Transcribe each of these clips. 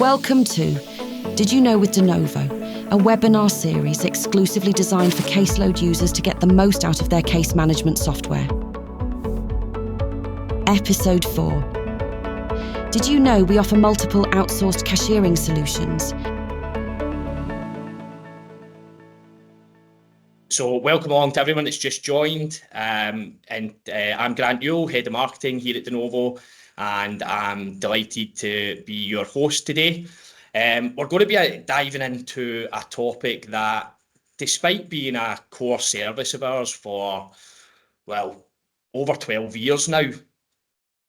Welcome to Did You Know with Denovo, a webinar series exclusively designed for caseload users to get the most out of their case management software. Episode 4. Did you know we offer multiple outsourced cashiering solutions? So welcome along to everyone that's just joined. I'm Grant Yuill, Head of Marketing here at Denovo, and I'm delighted to be your host today. We're going to be diving into a topic that, despite being a core service of ours for, well, over 12 years now,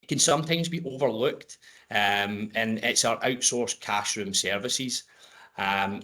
can sometimes be overlooked, and it's our outsourced cashroom services.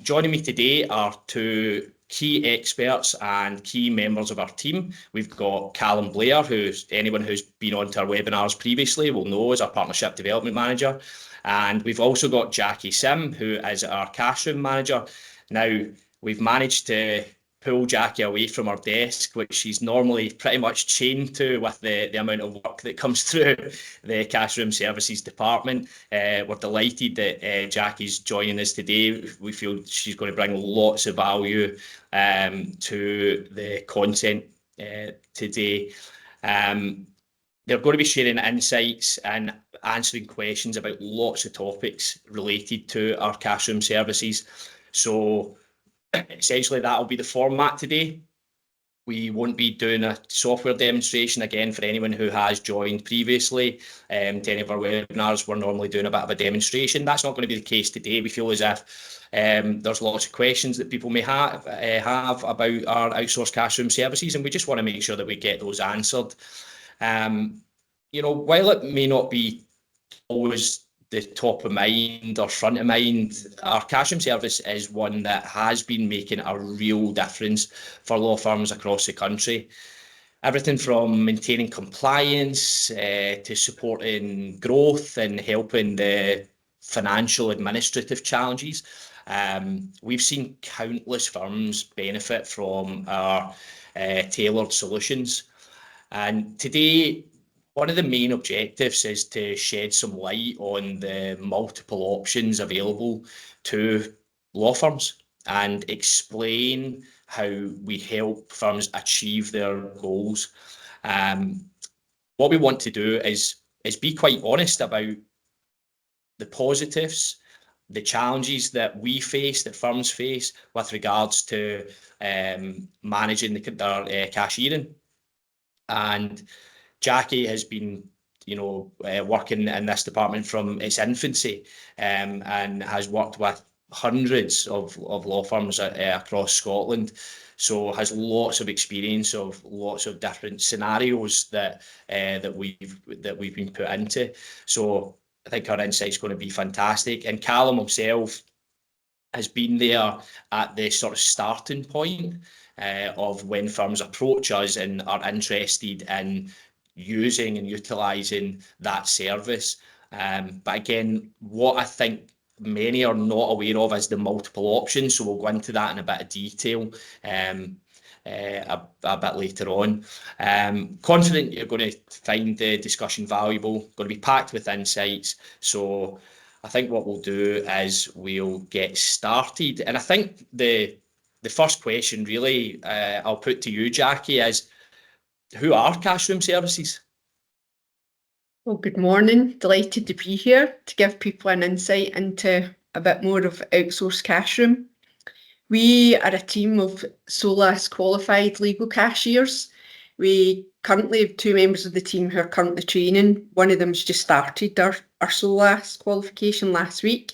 Joining me today are two key experts and key members of our team. We've got Callum Blair, anyone who's been on to our webinars previously will know is our Partnership Development Manager. And we've also got Jacqui Sim, who is our Cashroom Manager. Now, we've managed to pull Jacqui away from her desk, which she's normally pretty much chained to with the amount of work that comes through the Cashroom Services department. We're delighted that Jacqui's joining us today. We feel she's going to bring lots of value to the content today. They're going to be sharing insights and answering questions about lots of topics related to our Cashroom services. So essentially, that'll be the format today. We won't be doing a software demonstration again for anyone who has joined previously. To any of our webinars, we're normally doing a bit of a demonstration. That's not going to be the case today. We feel as if there's lots of questions that people may have about our outsourced cashroom services, and we just want to make sure that we get those answered. While it may not be always the top of mind or front of mind, our cashroom service is one that has been making a real difference for law firms across the country. Everything from maintaining compliance to supporting growth and helping the financial administrative challenges. We've seen countless firms benefit from our tailored solutions. And today, one of the main objectives is to shed some light on the multiple options available to law firms and explain how we help firms achieve their goals. What we want to do is be quite honest about the positives, the challenges that we face, that firms face with regards to managing their cashiering. And Jacqui has been, working in this department from its infancy, and has worked with hundreds of law firms across Scotland. So has lots of experience of lots of different scenarios that we've been put into. So I think our insight's going to be fantastic. And Callum himself has been there at the sort of starting point of when firms approach us and are interested in using and utilising that service. But again, what I think many are not aware of is the multiple options. So we'll go into that in a bit of detail a bit later on. Confident you're going to find the discussion valuable, going to be packed with insights. So I think what we'll do is we'll get started. And I think the first question really I'll put to you, Jacqui, is who are Cashroom Services? Well, good morning. Delighted to be here to give people an insight into a bit more of Outsourced Cashroom. We are a team of SOLAS qualified legal cashiers. We currently have 2 members of the team who are currently training. One of them's just started our SOLAS qualification last week.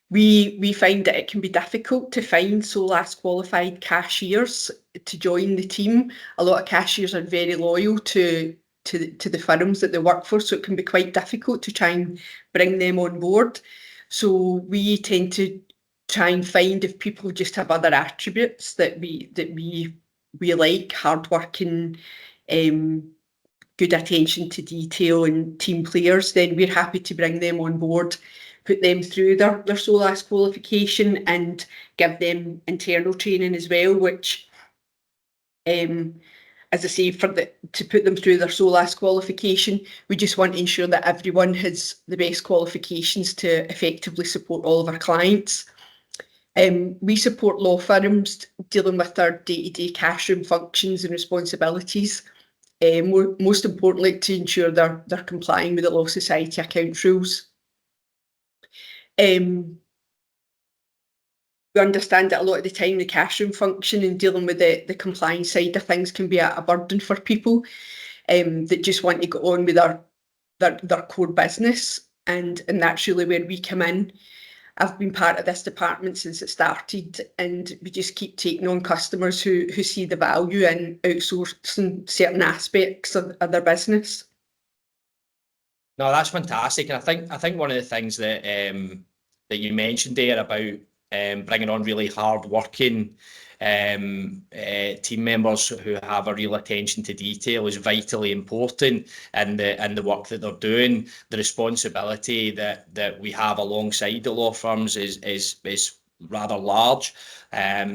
We find that it can be difficult to find SOLAS qualified cashiers to join the team. A lot of cashiers are very loyal to the firms that they work for, so it can be quite difficult to try and bring them on board. So we tend to try and find if people just have other attributes that we like, hardworking, good attention to detail and team players, then we're happy to bring them on board, put them through their SOLAS qualification and give them internal training as well, which as as I say, to put them through their SOLAS qualification. We just want to ensure that everyone has the best qualifications to effectively support all of our clients. We support law firms dealing with their day-to-day cash room functions and responsibilities. Most importantly, to ensure they're complying with the Law Society accounts rules. We understand that a lot of the time the cash room function and dealing with the compliance side of things can be a burden for people that just want to get on with their core business, and that's really where we come in. I've been part of this department since it started, and we just keep taking on customers who see the value in outsourcing certain aspects of their business. No, that's fantastic, and I think one of the things that that you mentioned there about bringing on really hard-working team members who have a real attention to detail is vitally important in the work that they're doing. The responsibility that we have alongside the law firms is rather large,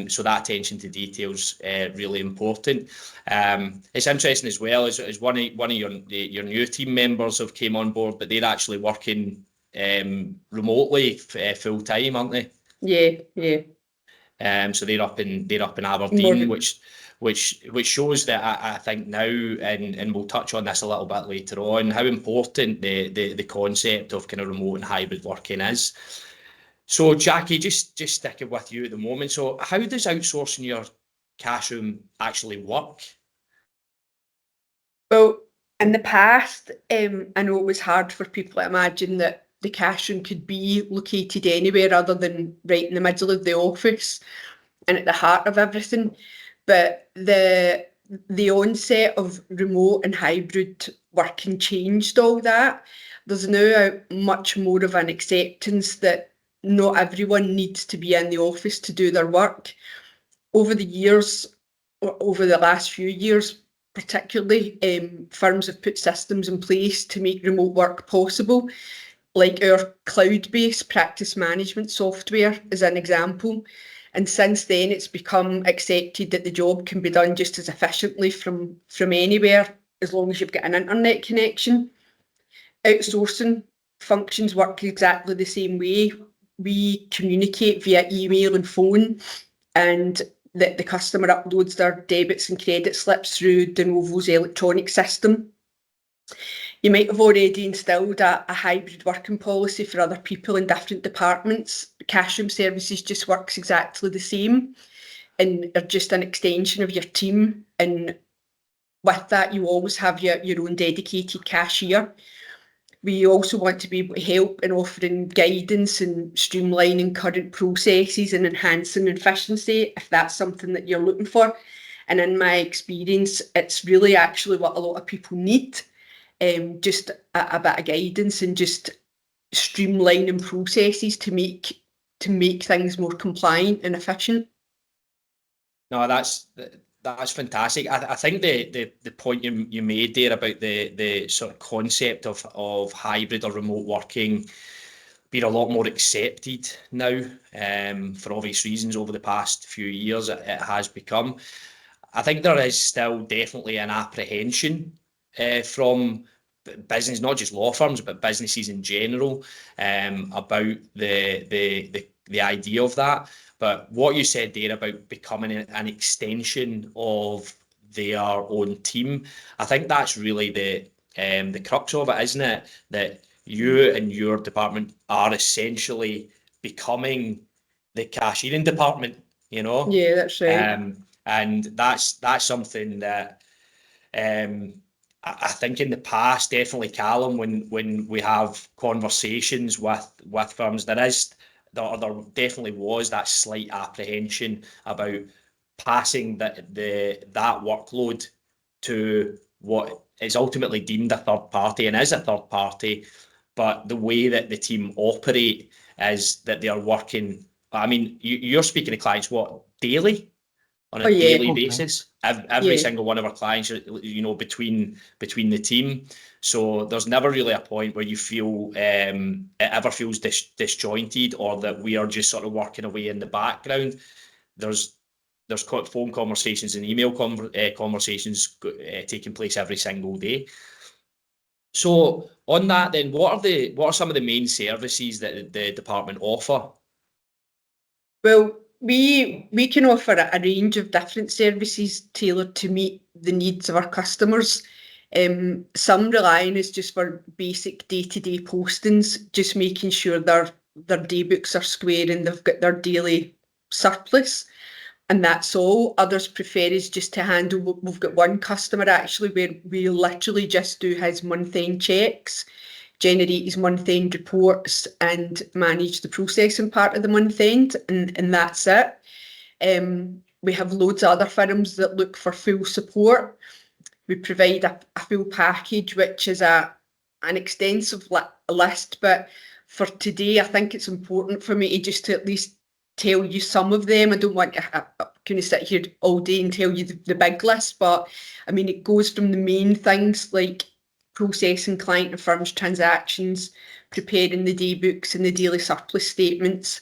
so that attention to detail is really important. It's interesting as well as one of your new team members have came on board, but they're actually working remotely full time, aren't they? Yeah. So they're up in Aberdeen, which shows that I think now, and we'll touch on this a little bit later on, how important the concept of kind of remote and hybrid working is. So Jacqui, just sticking with you at the moment. So how does outsourcing your cash room actually work? Well, in the past, I know it was hard for people to imagine that the cash room could be located anywhere other than right in the middle of the office and at the heart of everything. But the onset of remote and hybrid working changed all that. There's now much more of an acceptance that not everyone needs to be in the office to do their work. Over the last few years, particularly, firms have put systems in place to make remote work possible, like our cloud-based practice management software is an example. And since then, it's become accepted that the job can be done just as efficiently from anywhere, as long as you've got an internet connection. Outsourcing functions work exactly the same way. We communicate via email and phone, and the customer uploads their debits and credit slips through Denovo's electronic system. You might have already instilled a hybrid working policy for other people in different departments. Cashroom services just works exactly the same and are just an extension of your team. And with that, you always have your own dedicated cashier. We also want to be able to help in offering guidance and streamlining current processes and enhancing efficiency if that's something that you're looking for. And in my experience, it's really actually what a lot of people need. Just a bit of guidance and just streamlining processes to make things more compliant and efficient. No, that's fantastic. I think the point you made there about the sort of concept of hybrid or remote working being a lot more accepted now, for obvious reasons over the past few years, it has become. I think there is still definitely an apprehension from business, not just law firms, but businesses in general, about the idea of that. But what you said there about becoming an extension of their own team, I think that's really the crux of it, isn't it? That you and your department are essentially becoming the cashiering department, you know? Yeah, that's right. And that's something that I think in the past, definitely Callum, when we have conversations with firms, there definitely was that slight apprehension about passing that workload to what is ultimately deemed a third party and is a third party, but the way that the team operate is that they are working. I mean, you're speaking to clients daily? On a daily basis, every single one of our clients, between the team. So there's never really a point where you feel it ever feels disjointed, or that we are just sort of working away in the background. There's there's phone conversations and email conversations taking place every single day. So on that, then, what are some of the main services that the department offer? Well, we can offer a range of different services tailored to meet the needs of our customers. Some rely on us just for basic day-to-day postings, just making sure their day books are square and they've got their daily surplus, and that's all. Others prefer us just to handle. We've got one customer actually where we literally just do his month-end checks, generate his month-end reports, and manage the processing part of the month-end, and that's it. We have loads of other firms that look for full support. We provide a full package, which is an extensive list, but for today, I think it's important for me to just to at least tell you some of them. I don't want to kind of sit here all day and tell you the big list, but I mean, it goes from the main things like processing client and firms transactions, preparing the day books and the daily surplus statements,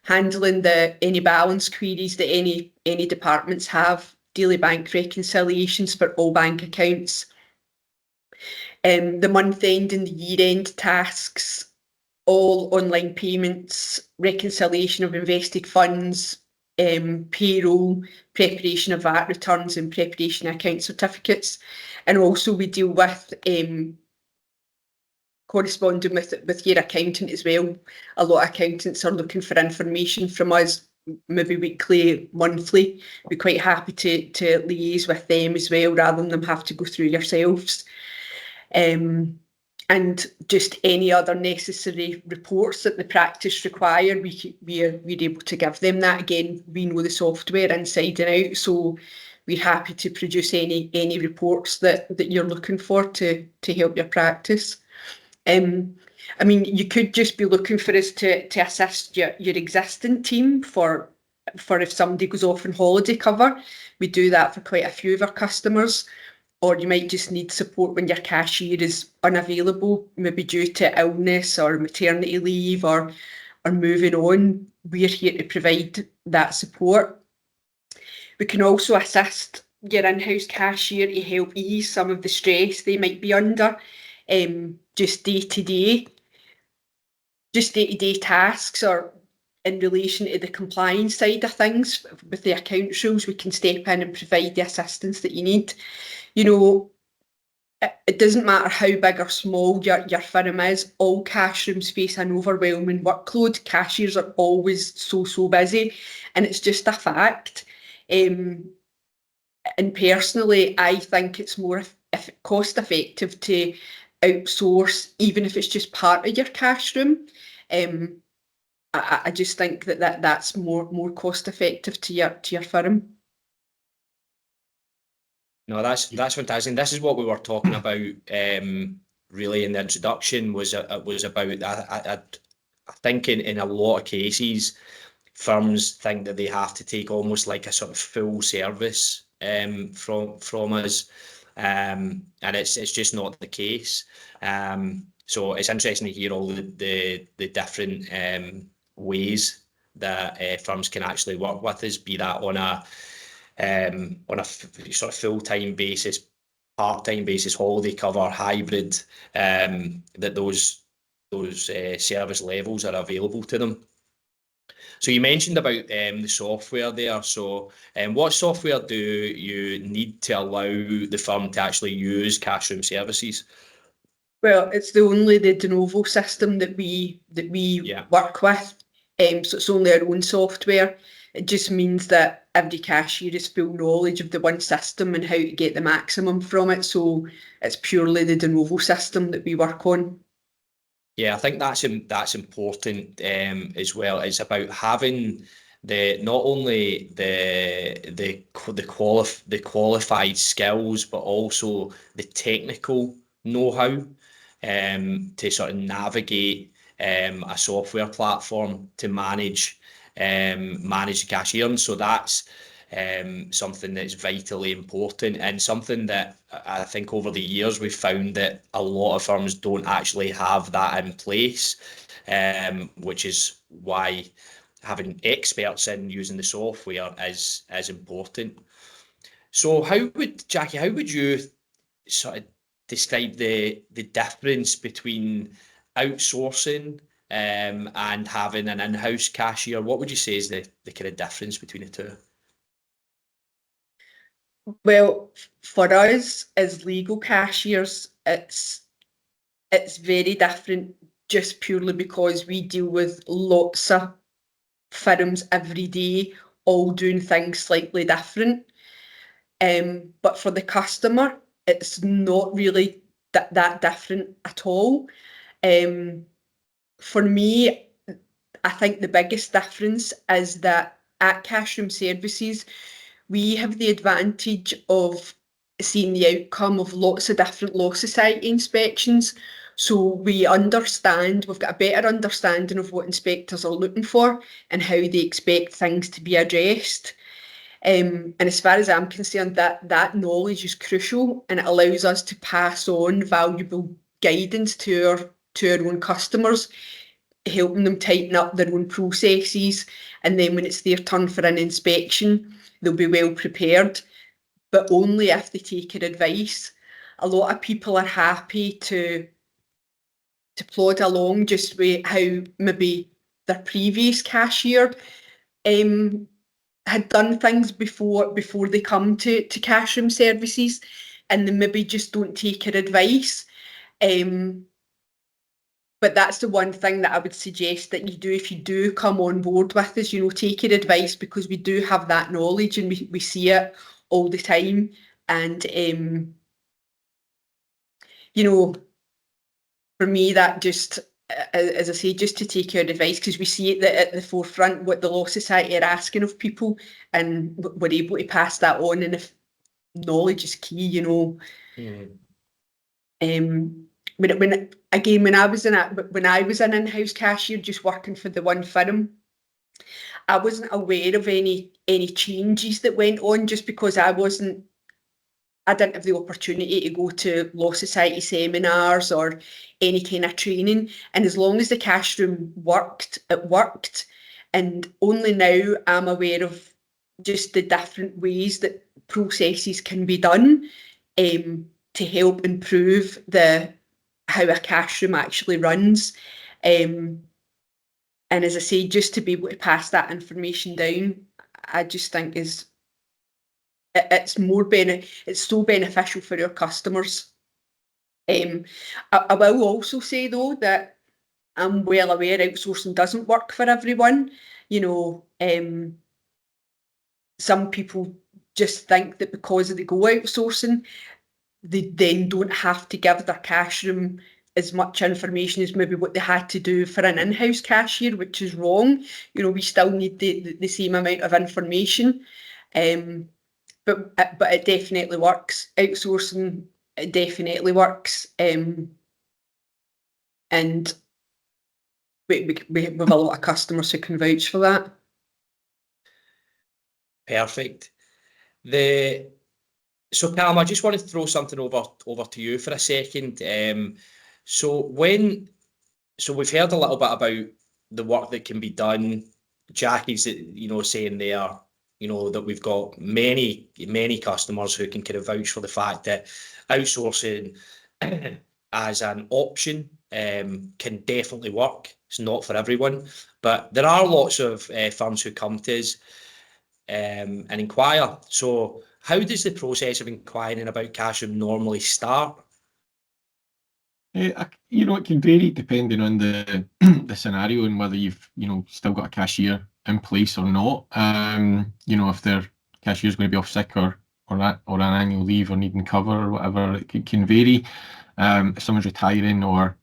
handling any balance queries that any departments have, daily bank reconciliations for all bank accounts, the month end and the year end tasks, all online payments, reconciliation of invested funds, payroll, preparation of VAT returns and preparation of account certificates. And also we deal with corresponding with your accountant as well. A lot of accountants are looking for information from us, maybe weekly, monthly. We're quite happy to liaise with them as well, rather than them have to go through yourselves. And just any other necessary reports that the practice require, we're able to give them that. Again, we know the software inside and out, so we're happy to produce any reports that you're looking for to help your practice. I mean, you could just be looking for us to assist your existing team for if somebody goes off on holiday cover. We do that for quite a few of our customers. Or you might just need support when your cashier is unavailable, maybe due to illness or maternity leave or moving on. We're here to provide that support. We can also assist your in-house cashier to help ease some of the stress they might be under, just day-to-day tasks, or in relation to the compliance side of things with the accounts rules. We can step in and provide the assistance that you need. You know, it doesn't matter how big or small your firm is, all cash rooms face an overwhelming workload. Cashiers are always so busy, and it's just a fact. And personally, I think it's more cost effective to outsource, even if it's just part of your cash room. I just think that's more cost effective to your firm. No, that's fantastic. This is what we were talking about really in the introduction, was about I think in a lot of cases firms think that they have to take almost like a sort of full service from us, and it's just not the case. So it's interesting to hear all the different ways that firms can actually work with us, be that on a sort of full-time basis, part-time basis, holiday cover, hybrid, that those service levels are available to them. So you mentioned about the software there. So what software do you need to allow the firm to actually use Cashroom services? Well, it's the Denovo system that we work with. So it's only our own software. It just means that every cashier has full knowledge of the one system and how to get the maximum from it. So it's purely the Denovo system that we work on. Yeah, I think that's important as well. It's about having not only the qualified skills, but also the technical know-how to sort of navigate a software platform to manage cashiering. So that's something that's vitally important, and something that I think over the years we've found that a lot of firms don't actually have that in place, which is why having experts in using the software is important. So Jacqui, how would you sort of describe the difference between outsourcing and having an in-house cashier? What would you say is the kind of difference between the two? Well, for us as legal cashiers, it's very different just purely because we deal with lots of firms every day, all doing things slightly different. But for the customer, it's not really that different at all. For me, I think the biggest difference is that at Cashroom Services, we have the advantage of seeing the outcome of lots of different Law Society inspections. So we understand, we've got a better understanding of what inspectors are looking for and how they expect things to be addressed. And as far as I'm concerned, that knowledge is crucial, and it allows us to pass on valuable guidance to our own customers, helping them tighten up their own processes. And then when it's their turn for an inspection, they'll be well prepared, but only if they take our advice. A lot of people are happy to plod along just with how maybe their previous cashier had done things before they come to Cashroom Services, and they maybe just don't take our advice. But that's the one thing that I would suggest that you do if you do come on board with us, take your advice, because we do have that knowledge and we see it all the time. And, for me, that just, as I say, just to take your advice, because we see it at the forefront what the Law Society are asking of people, and we're able to pass that on. And if knowledge is key, When I was an in-house cashier just working for the one firm, I wasn't aware of any changes that went on, just because I didn't have the opportunity to go to Law Society seminars or any kind of training. And as long as the cash room worked, it worked. And only now I'm aware of just the different ways that processes can be done to help improve how a cash room actually runs. And as I say, just to be able to pass that information down, I just think it's so beneficial for our customers. I will also say though that I'm well aware outsourcing doesn't work for everyone. Some people just think that because they go outsourcing, they then don't have to give their cash room as much information as maybe what they had to do for an in-house cashier, which is wrong. We still need the same amount of information. But it definitely works. Outsourcing, it definitely works. And we have a lot of customers who can vouch for that. Perfect. So Callum, I just wanted to throw something over to you for a second. So we've heard a little bit about the work that can be done. Jacqui's, saying there, that we've got many customers who can kind of vouch for the fact that outsourcing as an option can definitely work. It's not for everyone, but there are lots of firms who come to us and inquire. So how does the process of inquiring about Cashroom normally start? It can vary depending on the the scenario and whether you've still got a cashier in place or not. If their cashier's going to be off sick or on annual leave or needing cover or whatever, it can vary. If someone's retiring or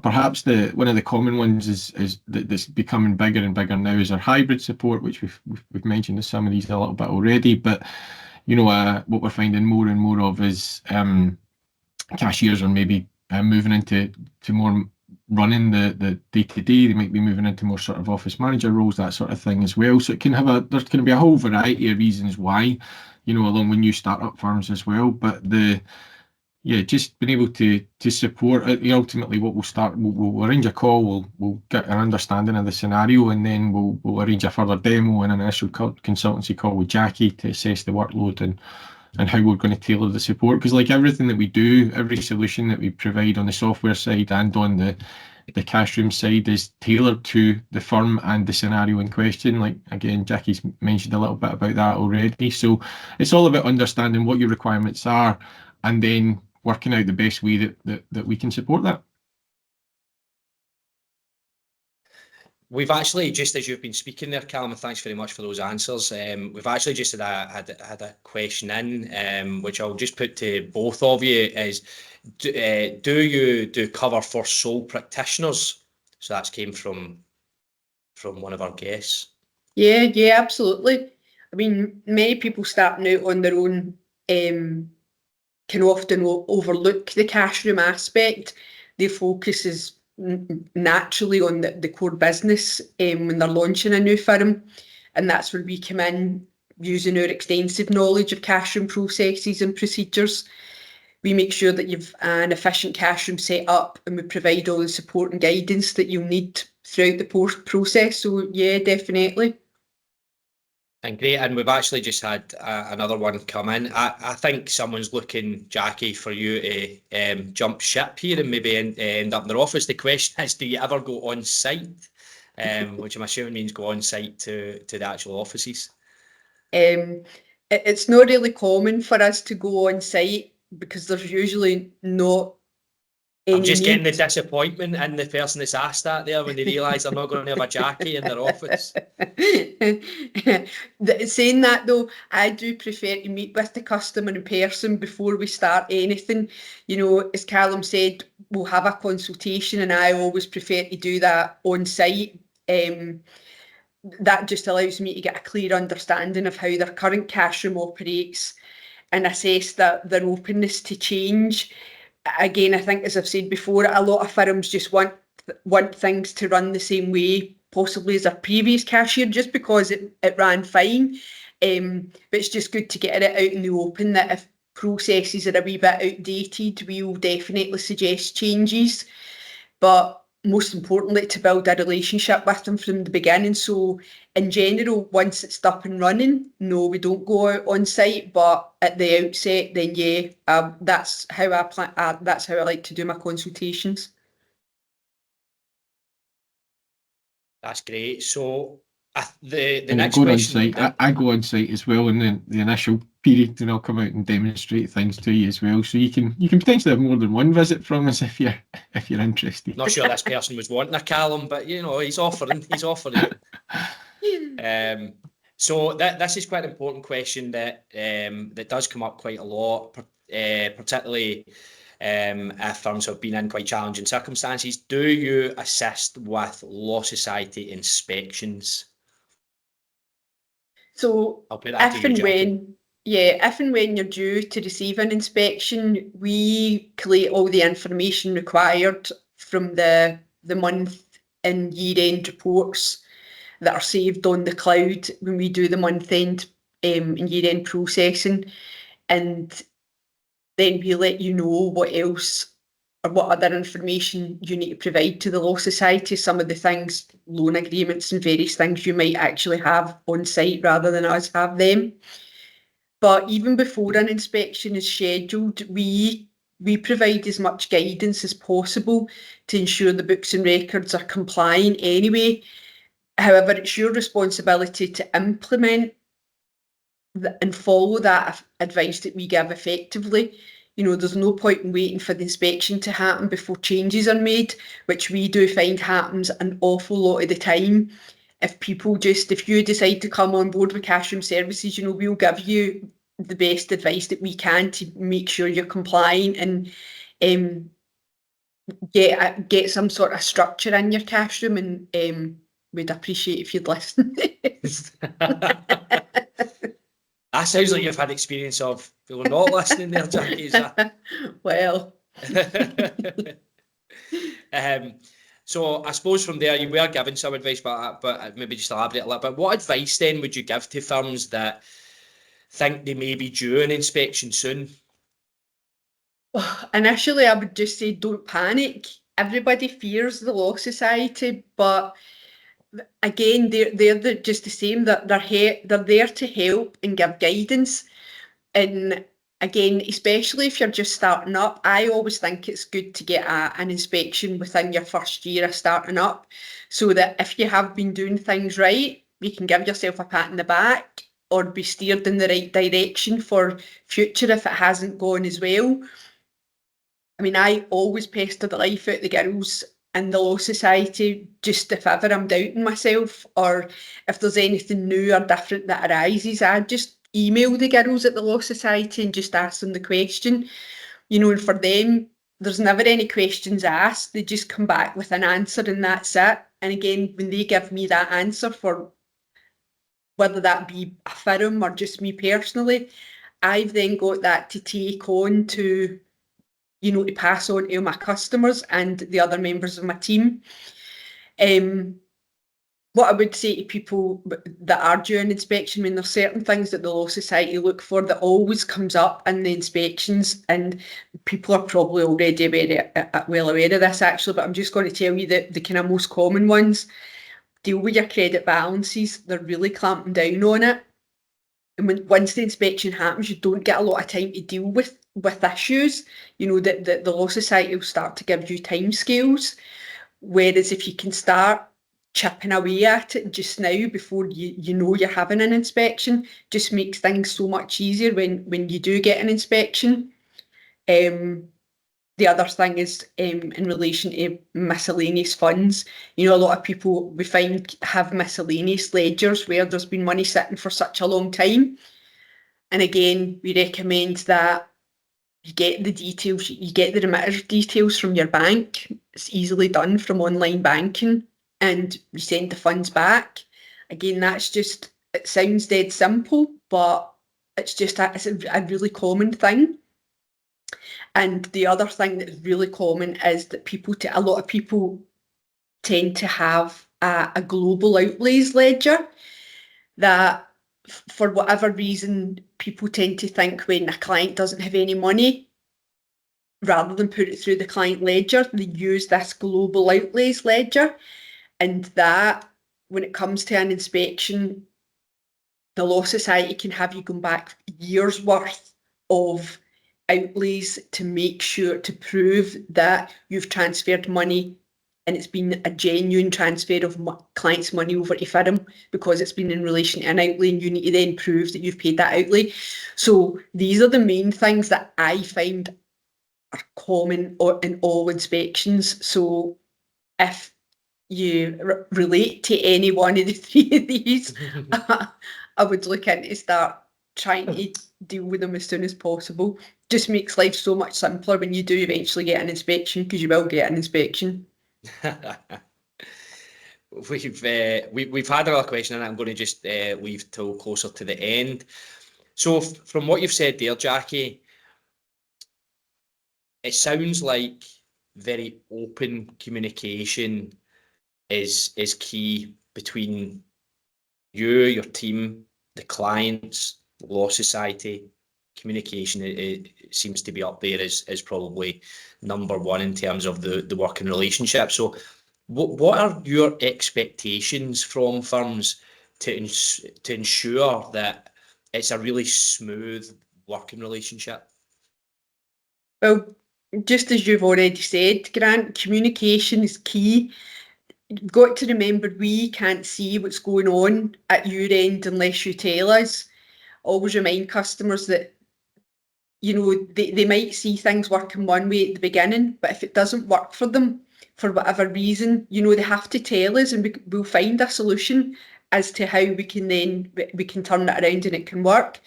perhaps one of the common ones is that's becoming bigger and bigger now is our hybrid support, which we've mentioned some of these a little bit already. But what we're finding more and more of is cashiers are maybe moving into more running the day-to-day. They might be moving into more sort of office manager roles, that sort of thing as well. So there's going to be a whole variety of reasons why, along with new startup firms as well. But the yeah, just being able to support it. Ultimately, what we'll start, we'll arrange a call, we'll get an understanding of the scenario, and then we'll arrange a further demo and an initial consultancy call with Jacqui to assess the workload and how we're going to tailor the support. Because like everything that we do, every solution that we provide on the software side and on the Cashroom side is tailored to the firm and the scenario in question. Like again, Jacqui's mentioned a little bit about that already. So it's all about understanding what your requirements are and then working out the best way that we can support that. We've actually, just as you've been speaking there, Callum, and thanks very much for those answers. We've actually just had a question in, which I'll just put to both of you, is do you do cover for sole practitioners? So that's came from one of our guests. Yeah, absolutely. I mean, many people starting out on their own can often overlook the cash room aspect. Their focus is naturally on the core business when they're launching a new firm, and that's where we come in using our extensive knowledge of cash room processes and procedures. We make sure that you've an efficient cash room set up, and we provide all the support and guidance that you'll need throughout the process. So yeah, definitely. And great, and we've actually just had another one come in. I think someone's looking, Jacqui, for you to jump ship here and maybe end up in their office. The question is, do you ever go on site? Which I'm assuming means go on site to the actual offices. It's not really common for us to go on site because there's usually not I'm just getting the disappointment in the person that's asked that there when they realise they're not going to have a Jacqui in their office. Saying that though, I do prefer to meet with the customer in person before we start anything. You know, as Callum said, we'll have a consultation, and I always prefer to do that on site. That just allows me to get a clear understanding of how their current cash room operates and assess their openness to change. Again, I think, as I've said before, a lot of firms just want things to run the same way, possibly as a previous cashier, just because it ran fine. But it's just good to get it out in the open that if processes are a wee bit outdated, we will definitely suggest changes. But most importantly, to build a relationship with them from the beginning. So in general, once it's up and running, no, we don't go out on site. But at the outset, then yeah, that's how I plan. That's how I like to do my consultations. That's great. So the And next going on question, site, I go on site as well in the initial period, and I'll come out and demonstrate things to you as well. So you can potentially have more than one visit from us if you're interested. Not sure this person was wanting a Callum, but you know, he's offering. So this is quite an important question that that does come up quite a lot, particularly if firms have been in quite challenging circumstances. Do you assist with Law Society inspections? So I'll put that to you, Jacqui. if and when you're due to receive an inspection, we collate all the information required from the month and year-end reports that are saved on the cloud when we do the month-end and year-end processing, and then we let you know what else or what other information you need to provide to the Law Society. Some of the things, loan agreements and various things you might actually have on site rather than us have them. But even before an inspection is scheduled, we provide as much guidance as possible to ensure the books and records are compliant anyway. However, it's your responsibility to implement and follow that advice that we give effectively. You know, there's no point in waiting for the inspection to happen before changes are made, which we do find happens an awful lot of the time. If you decide to come on board with Cashroom Services, you know, we'll give you the best advice that we can to make sure you're compliant and get some sort of structure in your cash room, and we'd appreciate if you'd listen. That sounds like you've had experience of people not listening there, Jacqui. Is that? Well. So I suppose from there you were given some advice, but maybe just elaborate a little bit. What advice then would you give to firms that think they may be due an inspection soon? Initially, I would just say don't panic. Everybody fears the Law Society, but again, they're just the same. That they're there to help and give guidance. And again, especially if you're just starting up, I always think it's good to get an inspection within your first year of starting up, so that if you have been doing things right, you can give yourself a pat in the back or be steered in the right direction for future if it hasn't gone as well. I mean, I always pester the life out of the girls in the Law Society, just if ever I'm doubting myself or if there's anything new or different that arises, I just email the girls at the Law Society and just ask them the question. And for them, there's never any questions asked. They just come back with an answer and that's it. And again, when they give me that answer, for whether that be a firm or just me personally, I've then got that to take on to pass on to my customers and the other members of my team. What I would say to people that are doing inspection, I mean, there's certain things that the Law Society look for that always comes up in the inspections, and people are probably already well aware of this actually, but I'm just going to tell you that the kind of most common ones: deal with your credit balances. They're really clamping down on it. And once the inspection happens, you don't get a lot of time to deal with issues. The Law Society will start to give you timescales. Whereas if you can start chipping away at it just now before you know you're having an inspection, just makes things so much easier when you do get an inspection. The other thing is in relation to miscellaneous funds. A lot of people we find have miscellaneous ledgers where there's been money sitting for such a long time. And again, we recommend that you get the details, you get the remitter details from your bank. It's easily done from online banking, and you send the funds back. Again, it sounds dead simple, but it's a really common thing. And the other thing that is really common is that a lot of people tend to have a global outlays ledger that, for whatever reason, people tend to think when a client doesn't have any money, rather than put it through the client ledger, they use this global outlays ledger. And that, when it comes to an inspection, the Law Society can have you going back years worth of outlays to make sure to prove that you've transferred money and it's been a genuine transfer of clients' money over to firm, because it's been in relation to an outlay, and you need to then prove that you've paid that outlay. So these are the main things that I find are common in all inspections. So if you relate to any one of the three of these, I would look into start trying to deal with them as soon as possible. Just makes life so much simpler when you do eventually get an inspection, because you will get an inspection. We've had another question, and I'm going to just leave till closer to the end. So from what you've said there, Jacqui, it sounds like very open communication is key between you, your team, the clients, the Law Society. Communication, it seems to be up there as probably number one in terms of the working relationship. So what are your expectations from firms to ensure that it's a really smooth working relationship? Well, just as you've already said, Grant, communication is key. You've got to remember, we can't see what's going on at your end unless you tell us. Always remind customers that they might see things working one way at the beginning, but if it doesn't work for them for whatever reason, they have to tell us, and we'll find a solution as to how we can turn it around and it can work.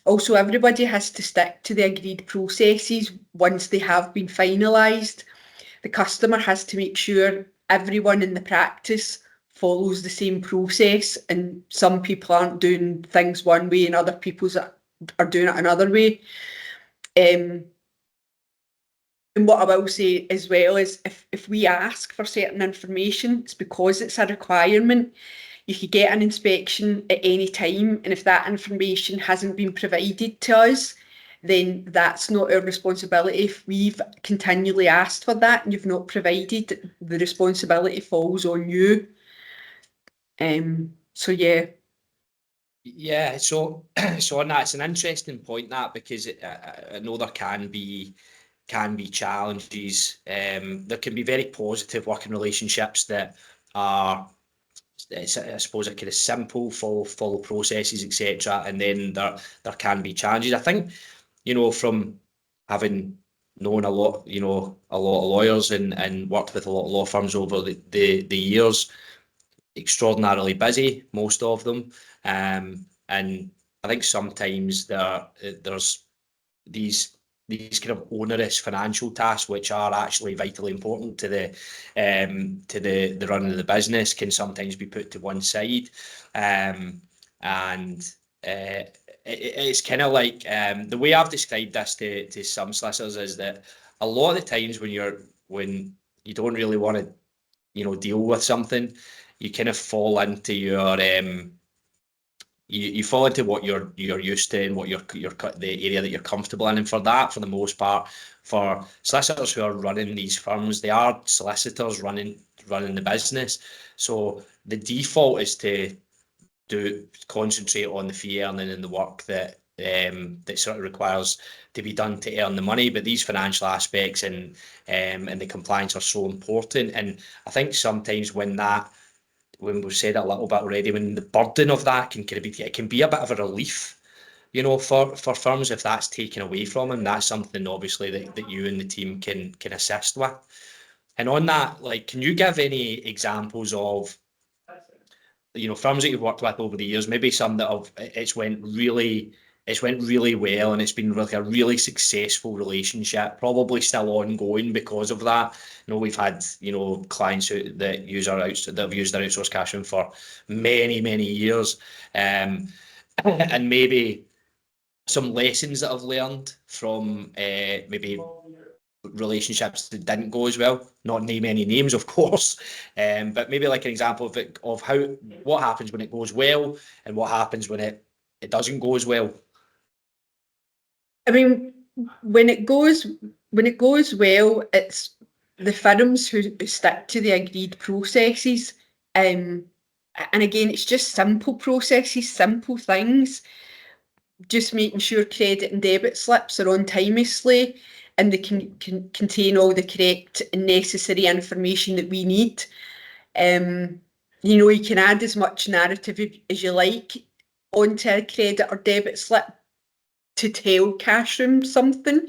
Also, everybody has to stick to the agreed processes once they have been finalised. The customer has to make sure everyone in the practice follows the same process, and some people aren't doing things one way and other people are doing it another way. And what I will say as well is, if we ask for certain information, it's because it's a requirement. You could get an inspection at any time, and if that information hasn't been provided to us, then that's not our responsibility. If we've continually asked for that and you've not provided, the responsibility falls on you. So yeah. Yeah, so so on that, it's an interesting point, that, because I know there can be challenges. There can be very positive working relationships that are, I suppose, a kind of simple, follow processes, etc. And then there can be challenges. I think, from having known a lot of lawyers and worked with a lot of law firms over the years, extraordinarily busy, most of them, and I think sometimes there's these kind of onerous financial tasks, which are actually vitally important to the running of the business, can sometimes be put to one side, and it's kind of like, the way I've described this to some solicitors is that a lot of the times when you don't really want to deal with something, you kind of fall into your you fall into what you're used to and what the area that you're comfortable in. And for the most part, for solicitors who are running these firms, they are solicitors running the business. So the default is to concentrate on the fee earning and the work that sort of requires to be done to earn the money. But these financial aspects and the compliance are so important. And I think sometimes when we've said it a little bit already, when the burden of that can be a bit of a relief, for firms, if that's taken away from them. That's something obviously that you and the team can assist with. And on that, like, can you give any examples of firms that you've worked with over the years, maybe some that it's went really well and it's been like a really successful relationship, probably still ongoing because of that? We've had clients that have used our outsourced cashiering for many years, and maybe some lessons that I've learned from maybe relationships that didn't go as well. Not name any names, of course, but maybe like an example of what happens when it goes well and what happens when it doesn't go as well. I mean, when it goes well, it's the firms who stick to the agreed processes. And again, it's just simple processes, simple things. Just making sure credit and debit slips are on timeously and they can contain all the correct and necessary information that we need. You can add as much narrative as you like onto a credit or debit slip to tell Cashroom something.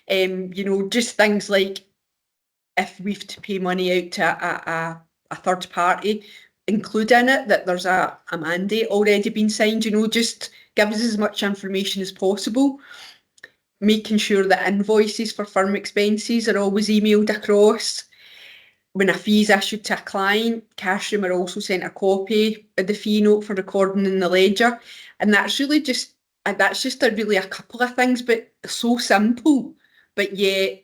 Just things like, if we've to pay money out to a third party, include in it that there's a mandate already been signed. Just give us as much information as possible. Making sure that invoices for firm expenses are always emailed across. When a fee is issued to a client, Cashroom are also sent a copy of the fee note for recording in the ledger. And that's just a couple of things, but so simple, but yet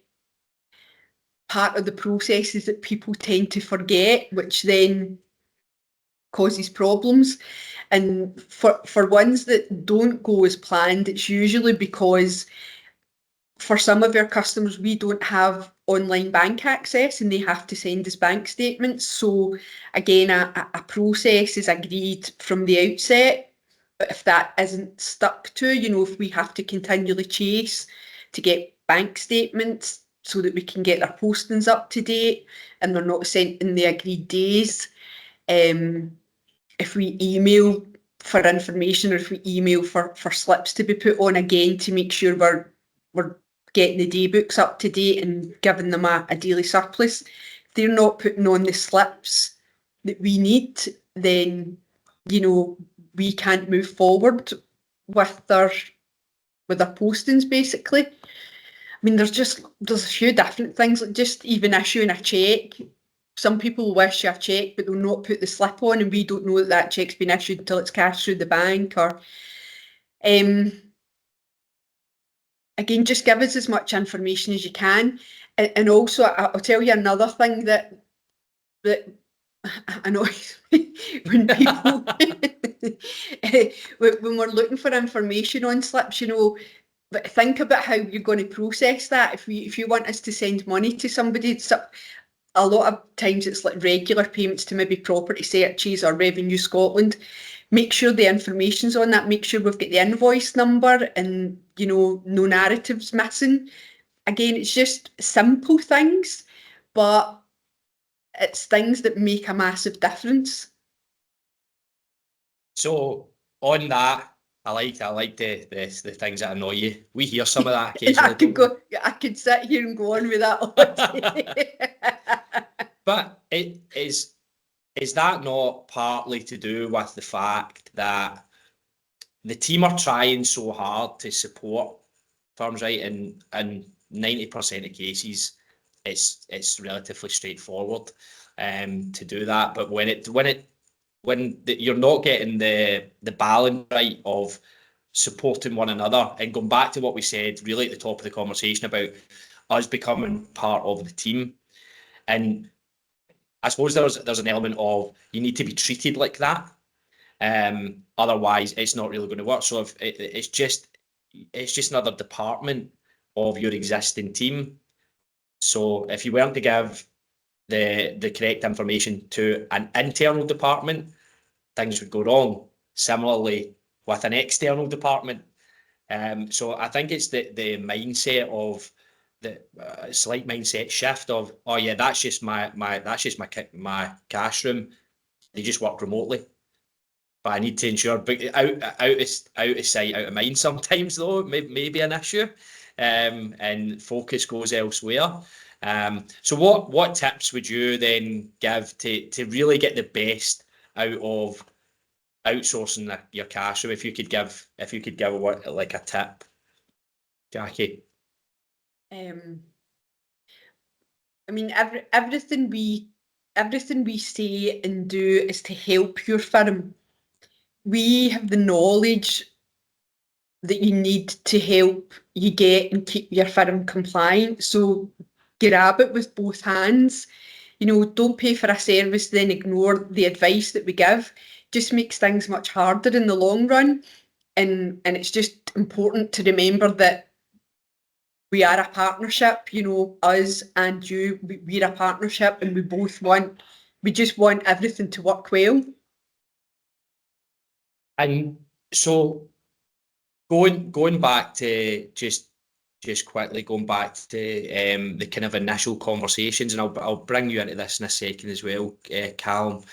part of the processes that people tend to forget, which then causes problems. And for ones that don't go as planned, it's usually because for some of our customers, we don't have online bank access and they have to send us bank statements. So again, a process is agreed from the outset. But if that isn't stuck to, if we have to continually chase to get bank statements so that we can get their postings up to date and they're not sent in the agreed days, if we email for information or if we email for slips to be put on, again, to make sure we're getting the day books up to date and giving them a daily surplus, if they're not putting on the slips that we need, then we can't move forward with their postings, basically. I mean, there's a few different things, like just even issuing a cheque. Some people will issue a cheque, but they'll not put the slip on, and we don't know that cheque's been issued until it's cashed through the bank. Or again, just give us as much information as you can. And also, I'll tell you another thing that annoys me when people when we're looking for information on slips. But think about how you're going to process that. If you want us to send money to somebody, so a lot of times it's like regular payments to maybe property searches or Revenue Scotland. Make sure the information's on that. Make sure we've got the invoice number and, you know, no narratives missing. Again, it's just simple things, but it's things that make a massive difference. So on that, I like the things that annoy you. We hear some of that occasionally. I could sit here and go on with that all day. But is that not partly to do with the fact that the team are trying so hard to support firms, right? And 90% of cases, it's relatively straightforward to do that. But when you're not getting the balance right of supporting one another, and going back to what we said really at the top of the conversation about us becoming part of the team, and I suppose there's an element of you need to be treated like that, otherwise it's not really going to work. So if it's just another department of your existing team. So if you weren't to give the correct information to an internal department, things would go wrong. Similarly, with an external department. So I think it's the mindset of the slight mindset shift of, oh yeah, that's just my cash room. They just work remotely. But I need to ensure, but out of sight, out of mind sometimes though, maybe an issue, and focus goes elsewhere. So what tips would you then give to really get the best out of outsourcing your cash room? If you could give like a tip, Jacqui. I mean, everything we say and do is to help your firm. We have the knowledge that you need to help you get and keep your firm compliant. So grab it with both hands. You know, don't pay for a service, then ignore the advice that we give. Just makes things much harder in the long run. And it's just important to remember that we are a partnership, you know, us and you, we're a partnership, and we just want everything to work well. And so going back to just quickly going back to the kind of initial conversations, and I'll bring you into this in a second as well, Callum.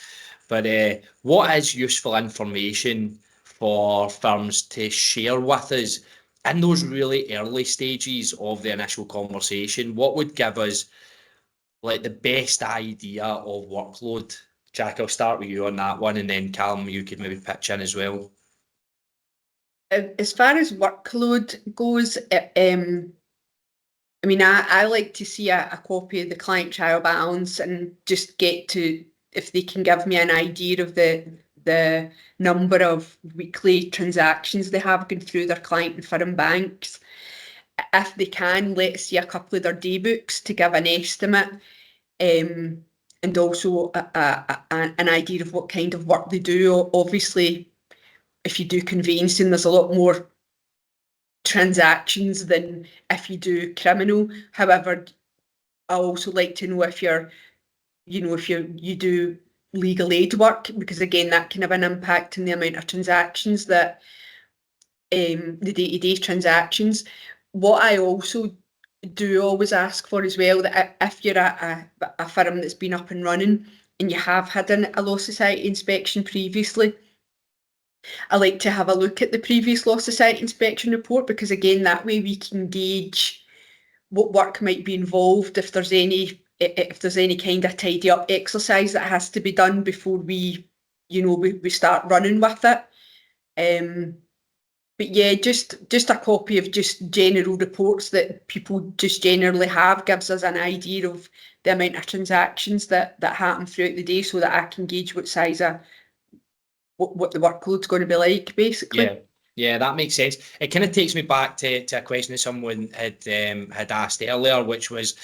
But what is useful information for firms to share with us in those really early stages of the initial conversation? What would give us like the best idea of workload? Jack, I'll start with you on that one, and then Callum, you could maybe pitch in as well. As far as workload goes, I mean, I like to see a copy of the client trial balance and just get to, if they can give me an idea of the number of weekly transactions they have going through their client and firm banks. If they can, let us see a couple of their day books to give an estimate, and also an idea of what kind of work they do. Obviously, if you do conveyancing, there's a lot more transactions than if you do criminal. However, I also like to know if you do legal aid work, because again, that can have an impact on the amount of transactions that the day-to-day transactions. What I also do always ask for as well, that if you're a firm that's been up and running and you have had a Law Society inspection previously, I like to have a look at the previous Law Society inspection report, because again, that way we can gauge what work might be involved, if there's any kind of tidy up exercise that has to be done before we start running with it. But yeah, just a copy of just general reports that people just generally have gives us an idea of the amount of transactions that happen throughout the day, so that I can gauge what size of what the workload's going to be like, basically. Yeah, that makes sense. It kind of takes me back to a question that someone had asked earlier, which was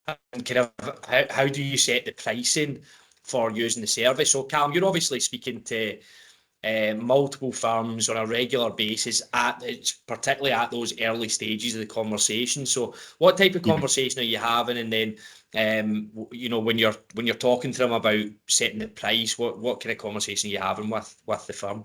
kind of how do you set the pricing for using the service? So Callum, you're obviously speaking to multiple firms on a regular basis, particularly at those early stages of the conversation. So what type of conversation are you having? And then, when you're talking to them about setting the price, what kind of conversation are you having with the firm?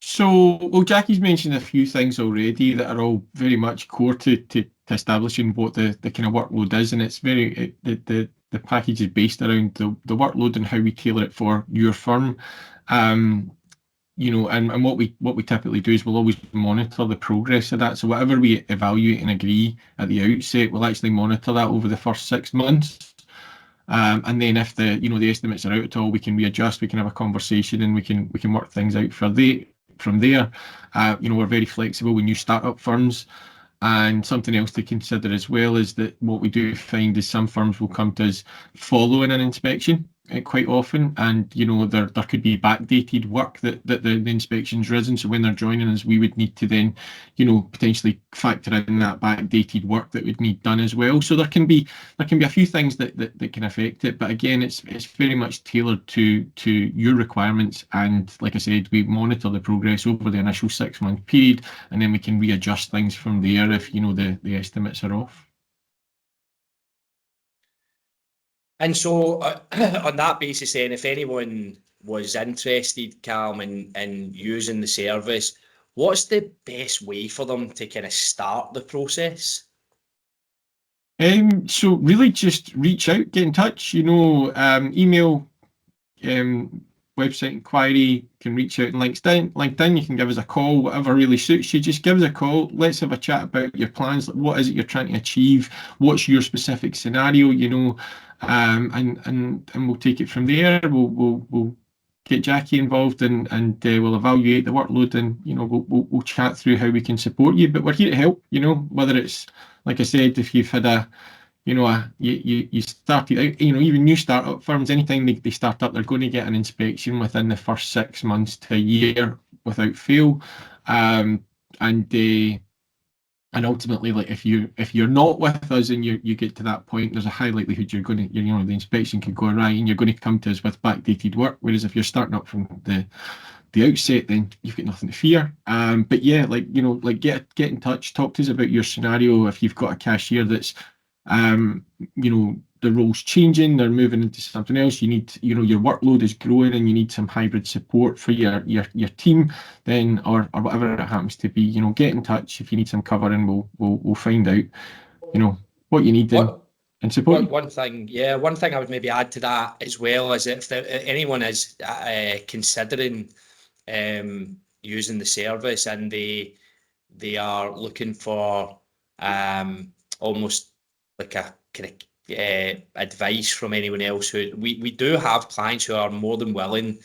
So, well, Jackie's mentioned a few things already that are all very much core to establishing what the kind of workload is, and it's the package is based around the workload and how we tailor it for your firm. And what we typically do is we'll always monitor the progress of that. So whatever we evaluate and agree at the outset, we'll actually monitor that over the first 6 months. And then if the estimates are out at all, we can readjust, we can have a conversation, and we can work things out from there. We're very flexible with new startup firms. And something else to consider as well is that what we do find is some firms will come to us following an inspection quite often, and there could be backdated work that the inspection's risen. So when they're joining us, we would need to then potentially factor in that backdated work that would need done as well. So there can be a few things that can affect it, but again, it's very much tailored to your requirements. And like I said, we monitor the progress over the initial 6-month period, and then we can readjust things from there if the estimates are off. And so on that basis then, if anyone was interested, Callum, in using the service, what's the best way for them to kind of start the process? So really just reach out, get in touch, email, website inquiry, can reach out on LinkedIn, you can give us a call, whatever really suits you. Just give us a call, let's have a chat about your plans. What is it you're trying to achieve? What's your specific scenario, and we'll take it from there. We'll get Jacqui involved, and we'll evaluate the workload, and we'll chat through how we can support you. But we're here to help, whether it's, like I said, if you've had you started out, even new startup firms, anytime they start up, they're going to get an inspection within the first 6 months to a year without fail. And ultimately, like if you're not with us and you get to that point, there's a high likelihood the inspection could go awry and you're going to come to us with backdated work. Whereas if you're starting up from the outset, then you've got nothing to fear. But yeah, get in touch, talk to us about your scenario. If you've got a cashier that's the role's changing, they're moving into something else, you need, your workload is growing and you need some hybrid support for your team, then or whatever it happens to be, get in touch if you need some cover, and we'll find out, what you need and support you. One thing I would maybe add to that as well is if anyone is considering using the service and they are looking for almost like a kind of advice from anyone else, who we do have clients who are more than willing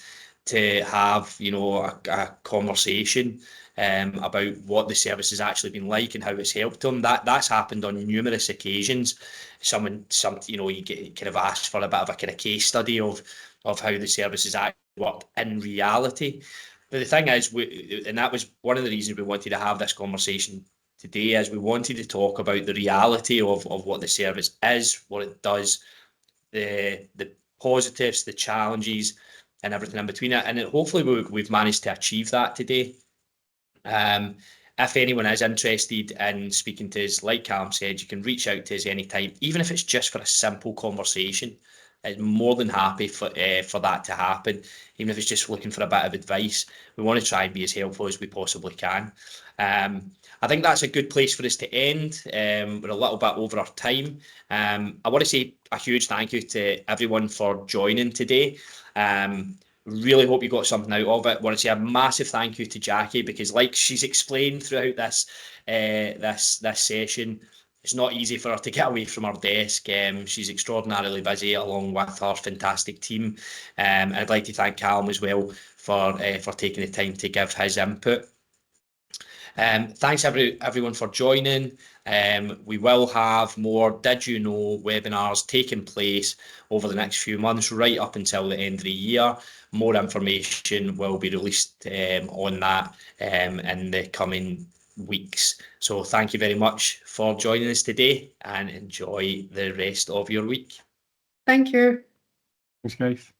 to have a conversation about what the service has actually been like and how it's helped them. That's happened on numerous occasions. You get kind of asked for a bit of a kind of case study of how the service has actually worked in reality. But the thing is, and that was one of the reasons we wanted to have this conversation today, as we wanted to talk about the reality of what the service is, what it does, the positives, the challenges, and everything in between it. And hopefully we've managed to achieve that today. If anyone is interested in speaking to us, like Callum said, you can reach out to us anytime, even if it's just for a simple conversation. I'm more than happy for that to happen, even if it's just looking for a bit of advice. We want to try and be as helpful as we possibly can. I think that's a good place for us to end. We're a little bit over our time. I want to say a huge thank you to everyone for joining today. Really hope you got something out of it. I want to say a massive thank you to Jacqui, because like she's explained throughout this session, it's not easy for her to get away from her desk. She's extraordinarily busy along with her fantastic team. And I'd like to thank Callum as well for taking the time to give his input. Thanks everyone for joining. We will have more Did You Know webinars taking place over the next few months, right up until the end of the year. More information will be released on that in the coming weeks. So thank you very much for joining us today, and enjoy the rest of your week. Thank you. Thanks, guys.